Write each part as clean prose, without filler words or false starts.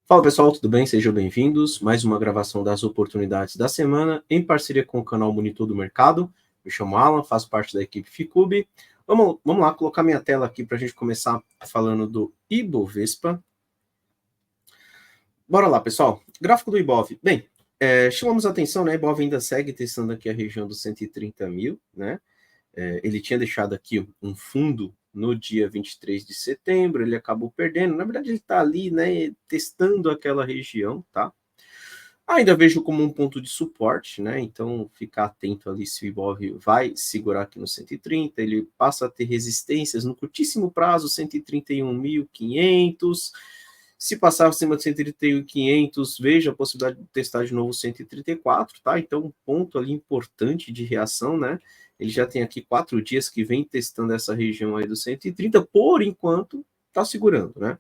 Fala pessoal, tudo bem? Sejam bem-vindos. Mais uma gravação das oportunidades da semana, em parceria com o canal Monitor do Mercado. Me chamo Alan, faço parte da equipe Ficube. Vamos lá colocar minha tela aqui para a gente começar falando do Ibovespa. Bora lá, pessoal. Gráfico do Ibov. Bem, chamamos a atenção, né? Ibov ainda segue testando aqui a região dos 130 mil, né? Ele tinha deixado aqui um fundo no dia 23 de setembro, ele acabou perdendo. Na verdade, ele está ali, né, testando aquela região, tá? Ainda vejo como um ponto de suporte, né? Então, ficar atento ali se o Ibov vai segurar aqui no 130, ele passa a ter resistências no curtíssimo prazo, 131.500. Se passar acima de 131.500, veja a possibilidade de testar de novo 134, tá? Então, um ponto ali importante de reação, né? Ele já tem aqui 4 dias que vem testando essa região aí do 130, por enquanto, tá segurando, né?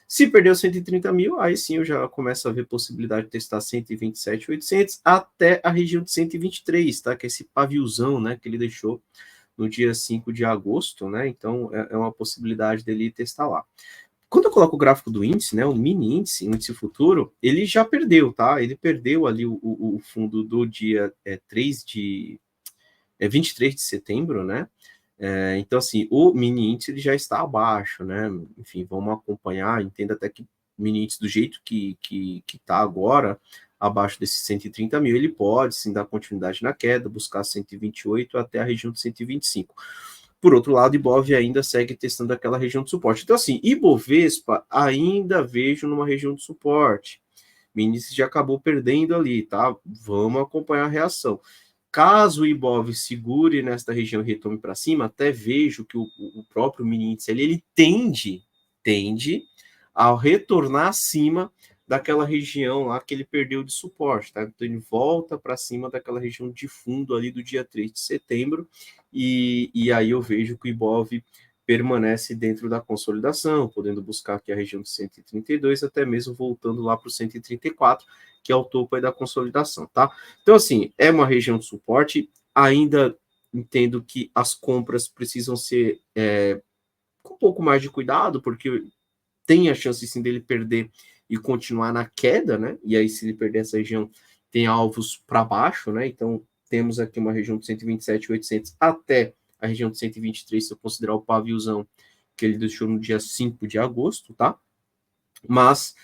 Se perdeu 130 mil, aí sim eu já começo a ver possibilidade de testar 127.800 até a região de 123, tá? Que é esse paviozão, né, que ele deixou no dia 5 de agosto, né? Então é uma possibilidade dele testar lá. Quando eu coloco o gráfico do índice, né, o mini índice, índice futuro, ele já perdeu, tá? Ele perdeu ali o fundo do dia 23 de setembro, né? Então, assim, o mini índice ele já está abaixo, né? Enfim, vamos acompanhar, entenda até que o mini índice do jeito que está agora, abaixo desses 130 mil, ele pode sim dar continuidade na queda, buscar 128 até a região de 125. Por outro lado, Ibov ainda segue testando aquela região de suporte. Então, assim, Ibovespa ainda vejo numa região de suporte. O índice já acabou perdendo ali, tá? Vamos acompanhar a reação. Caso o Ibov segure nesta região e retome para cima, até vejo que o próprio mini índice ele tende a retornar acima daquela região lá que ele perdeu de suporte, tá? Então ele volta para cima daquela região de fundo ali do dia 3 de setembro, e aí eu vejo que o Ibov permanece dentro da consolidação, podendo buscar aqui a região de 132, até mesmo voltando lá para o 134, que é o topo aí da consolidação, tá? Então, assim, é uma região de suporte, ainda entendo que as compras precisam ser com um pouco mais de cuidado, porque tem a chance, sim, dele perder e continuar na queda, né? E aí, se ele perder essa região, tem alvos para baixo, né? Então, temos aqui uma região de 127.800 até a região de 123, se eu considerar o paviozão que ele deixou no dia 5 de agosto, tá? Mas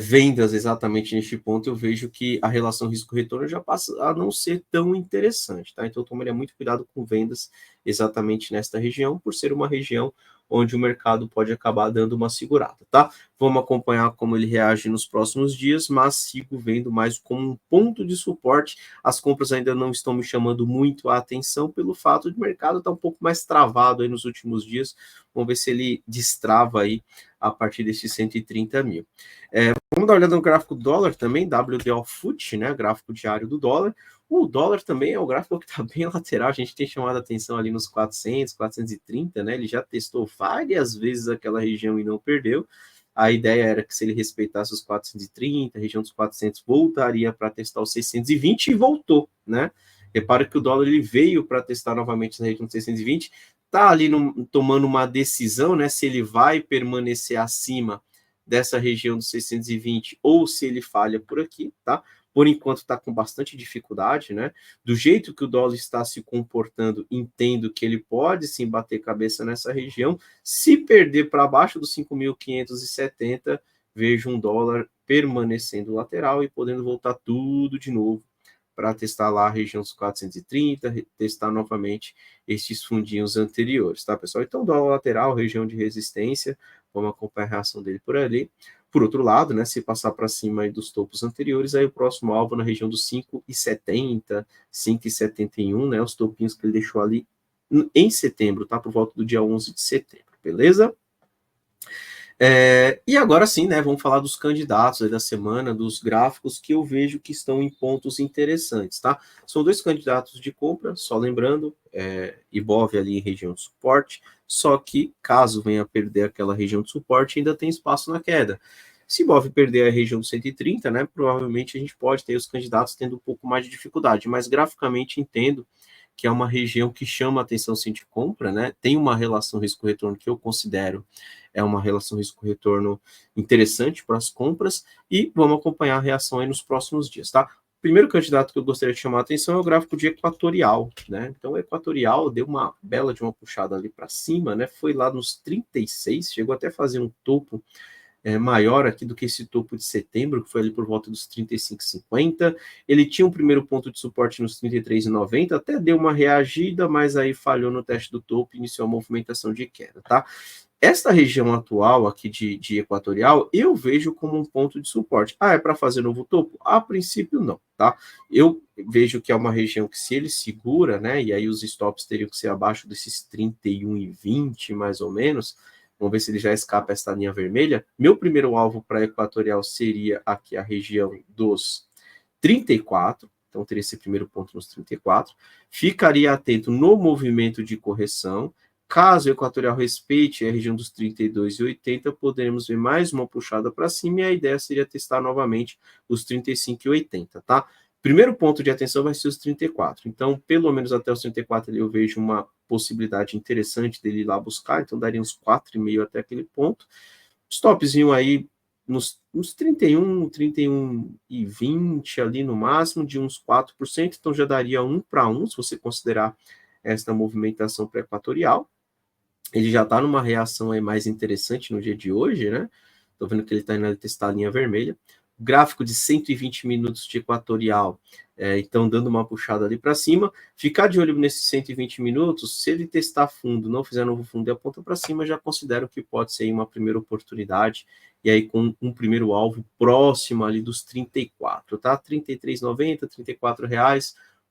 vendas exatamente neste ponto, eu vejo que a relação risco-retorno já passa a não ser tão interessante, tá? Então, eu tomaria muito cuidado com vendas exatamente nesta região, por ser uma região onde o mercado pode acabar dando uma segurada, tá? Vamos acompanhar como ele reage nos próximos dias, mas sigo vendo mais como um ponto de suporte. As compras ainda não estão me chamando muito a atenção pelo fato de o mercado estar um pouco mais travado aí nos últimos dias. Vamos ver se ele destrava aí a partir desses 130 mil. Vamos dar uma olhada no gráfico do dólar também, WDO FUT, né, gráfico diário do dólar. O dólar também é o gráfico que está bem lateral, a gente tem chamado a atenção ali nos 400, 430, né, ele já testou várias vezes aquela região e não perdeu. A ideia era que se ele respeitasse os 430, a região dos 400, voltaria para testar os 620 e voltou, né? Repara que o dólar ele veio para testar novamente na região de 620, está ali tomando uma decisão, né, se ele vai permanecer acima dessa região dos 620 ou se ele falha por aqui, tá? Por enquanto está com bastante dificuldade, né? Do jeito que o dólar está se comportando, entendo que ele pode sim bater cabeça nessa região. Se perder para baixo dos 5.570, vejo um dólar permanecendo lateral e podendo voltar tudo de novo para testar lá a região dos 430, testar novamente estes fundinhos anteriores, tá, pessoal? Então, dólar lateral, região de resistência, vamos acompanhar a reação dele por ali. Por outro lado, né, se passar para cima aí dos topos anteriores, aí o próximo alvo na região dos 5,70, 5,71, né, os topinhos que ele deixou ali em setembro, tá, por volta do dia 11 de setembro, beleza? E agora sim, né, vamos falar dos candidatos aí da semana, dos gráficos que eu vejo que estão em pontos interessantes, tá? São 2 candidatos de compra, só lembrando, Ibov ali em região de suporte, só que caso venha a perder aquela região de suporte, ainda tem espaço na queda. Se Ibov perder a região de 130, né, provavelmente a gente pode ter os candidatos tendo um pouco mais de dificuldade, mas graficamente entendo que é uma região que chama a atenção sim de compra, né? Tem uma relação risco-retorno que eu considero é uma relação risco-retorno interessante para as compras, e vamos acompanhar a reação aí nos próximos dias, tá? O primeiro candidato que eu gostaria de chamar a atenção é o gráfico de Equatorial, né? Então, o Equatorial deu uma bela de uma puxada ali para cima, né? Foi lá nos 36, chegou até a fazer um topo maior aqui do que esse topo de setembro, que foi ali por volta dos 35,50. Ele tinha um primeiro ponto de suporte nos 33,90, até deu uma reagida, mas aí falhou no teste do topo e iniciou a movimentação de queda, tá? Esta região atual aqui de Equatorial, eu vejo como um ponto de suporte. Ah, é para fazer novo topo? A princípio, não, tá? Eu vejo que é uma região que, se ele segura, né, e aí os stops teriam que ser abaixo desses 31,20, mais ou menos. Vamos ver se ele já escapa esta linha vermelha. Meu primeiro alvo para Equatorial seria aqui a região dos 34. Então, teria esse primeiro ponto nos 34. Ficaria atento no movimento de correção. Caso o Equatorial respeite a região dos 32,80, poderemos ver mais uma puxada para cima, e a ideia seria testar novamente os 35,80, tá? Primeiro ponto de atenção vai ser os 34. Então, pelo menos até os 34 ali eu vejo uma possibilidade interessante dele ir lá buscar, então daria uns 4,5 até aquele ponto. Stopzinho aí nos 31,20 ali no máximo, de uns 4%, então já daria 1 para 1, se você considerar esta movimentação pré-equatorial. Ele já está numa reação aí mais interessante no dia de hoje, né? Estou vendo que ele está indo testar a linha vermelha. O gráfico de 120 minutos de Equatorial, então dando uma puxada ali para cima. Ficar de olho nesses 120 minutos, se ele testar fundo, não fizer novo fundo e aponta para cima, já considero que pode ser uma primeira oportunidade, e aí com um primeiro alvo próximo ali dos 34, tá? 33,90, R$ 34,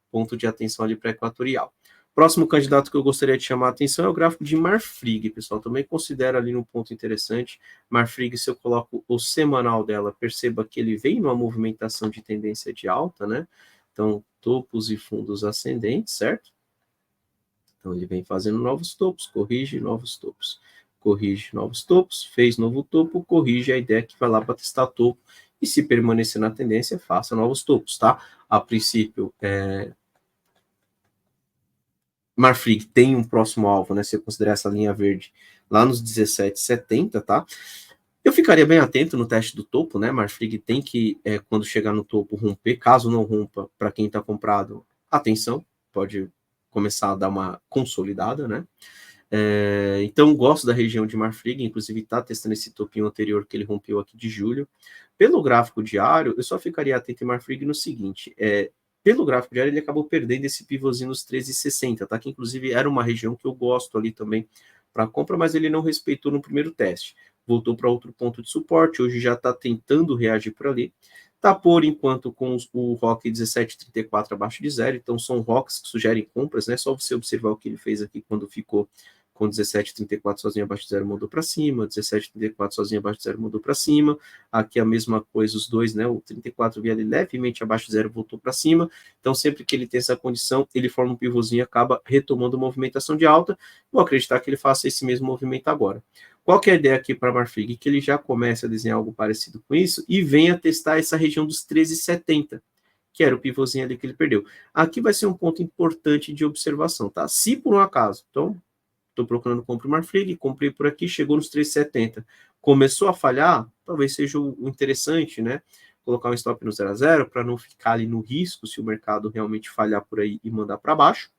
ponto de atenção ali para Equatorial. Próximo candidato que eu gostaria de chamar a atenção é o gráfico de Marfrig, pessoal. Também considero ali um ponto interessante. Marfrig, se eu coloco o semanal dela, perceba que ele vem numa movimentação de tendência de alta, né? Então, topos e fundos ascendentes, certo? Então, ele vem fazendo novos topos, corrige novos topos, corrige novos topos, fez novo topo, corrige, a ideia é que vai lá para testar topo, e se permanecer na tendência, faça novos topos, tá? A princípio, Marfrig tem um próximo alvo, né? Se eu considerar essa linha verde lá nos 17,70, tá? Eu ficaria bem atento no teste do topo, né? Marfrig tem que, quando chegar no topo, romper. Caso não rompa, para quem está comprado, atenção, pode começar a dar uma consolidada, né? Então, gosto da região de Marfrig, inclusive está testando esse topinho anterior que ele rompeu aqui de julho. Pelo gráfico diário, eu só ficaria atento em Marfrig no seguinte, pelo gráfico diário, ele acabou perdendo esse pivôzinho nos 13,60, tá? Que inclusive era uma região que eu gosto ali também para compra, mas ele não respeitou no primeiro teste. Voltou para outro ponto de suporte, hoje já está tentando reagir por ali. Tá por enquanto com o ROC 17,34 abaixo de zero, então são ROCs que sugerem compras, né? Só você observar o que ele fez aqui quando ficou com 17,34 sozinho abaixo de zero, mudou para cima, 17,34 sozinho abaixo de zero, mudou para cima, aqui a mesma coisa, os dois, né, o 34 via ali levemente abaixo de zero, voltou para cima, então sempre que ele tem essa condição, ele forma um pivôzinho e acaba retomando movimentação de alta, vou acreditar que ele faça esse mesmo movimento agora. Qual que é a ideia aqui para Marfrig? Que ele já comece a desenhar algo parecido com isso e venha testar essa região dos 13,70, que era o pivôzinho ali que ele perdeu. Aqui vai ser um ponto importante de observação, tá? Se por um acaso, então, estou procurando compra Marfrig, comprei por aqui, chegou nos 3,70. Começou a falhar, talvez seja o interessante, né? Colocar um stop no 0 a 0 para não ficar ali no risco se o mercado realmente falhar por aí e mandar para baixo.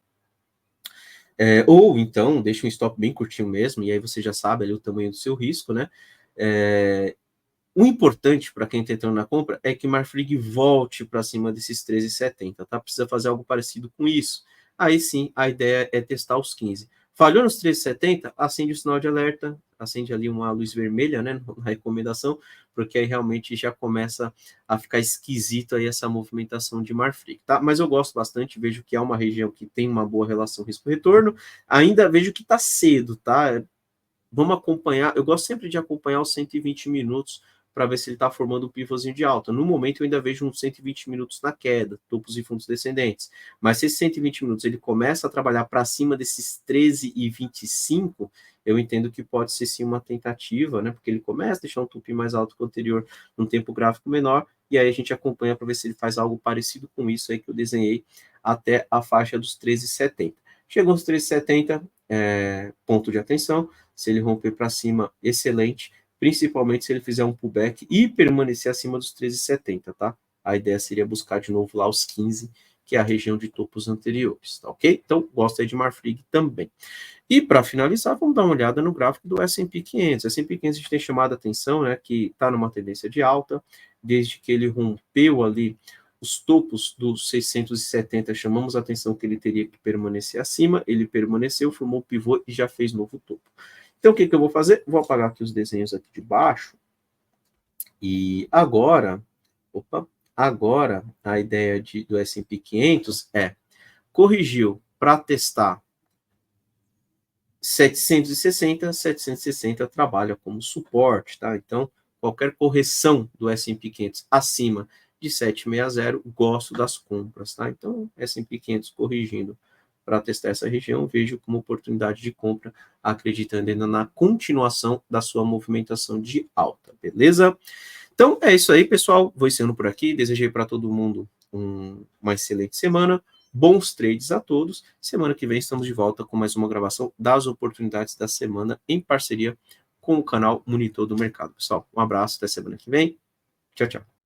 Ou então, deixa um stop bem curtinho mesmo, e aí você já sabe ali o tamanho do seu risco, né? O importante para quem está entrando na compra é que Marfrig volte para cima desses 13,70, tá? Precisa fazer algo parecido com isso. Aí sim, a ideia é testar os 15. Falhou nos 13,70, acende o sinal de alerta, acende ali uma luz vermelha, né, na recomendação, porque aí realmente já começa a ficar esquisito aí essa movimentação de Marfrig, tá? Mas eu gosto bastante, vejo que é uma região que tem uma boa relação risco-retorno, ainda vejo que está cedo, tá? Vamos acompanhar, eu gosto sempre de acompanhar os 120 minutos para ver se ele está formando um pivôzinho de alta. No momento, eu ainda vejo uns 120 minutos na queda, topos e fundos descendentes. Mas se esses 120 minutos ele começa a trabalhar para cima desses 13,25, eu entendo que pode ser sim uma tentativa, né? Porque ele começa a deixar um topo mais alto que o anterior num tempo gráfico menor, e aí a gente acompanha para ver se ele faz algo parecido com isso aí que eu desenhei até a faixa dos 13,70. Chegou aos 13,70, ponto de atenção. Se ele romper para cima, excelente, principalmente se ele fizer um pullback e permanecer acima dos 13,70, tá? A ideia seria buscar de novo lá os 15, que é a região de topos anteriores, tá ok? Então, gosto aí de Marfrig também. E para finalizar, vamos dar uma olhada no gráfico do S&P 500. O S&P 500 a gente tem chamado a atenção, né, que está numa tendência de alta, desde que ele rompeu ali os topos dos 670, chamamos a atenção que ele teria que permanecer acima, ele permaneceu, formou o pivô e já fez novo topo. Então, o que eu vou fazer? Vou apagar aqui os desenhos aqui de baixo, e agora, agora a ideia do S&P 500 é, corrigiu para testar 760 trabalha como suporte, tá? Então, qualquer correção do S&P 500 acima de 760, gosto das compras, tá? Então, S&P 500 corrigindo para testar essa região, vejo como oportunidade de compra, acreditando ainda na continuação da sua movimentação de alta, beleza? Então, é isso aí, pessoal. Vou encerrando por aqui. Desejei para todo mundo uma excelente semana. Bons trades a todos. Semana que vem estamos de volta com mais uma gravação das oportunidades da semana em parceria com o canal Monitor do Mercado. Pessoal, um abraço, até semana que vem. Tchau, tchau.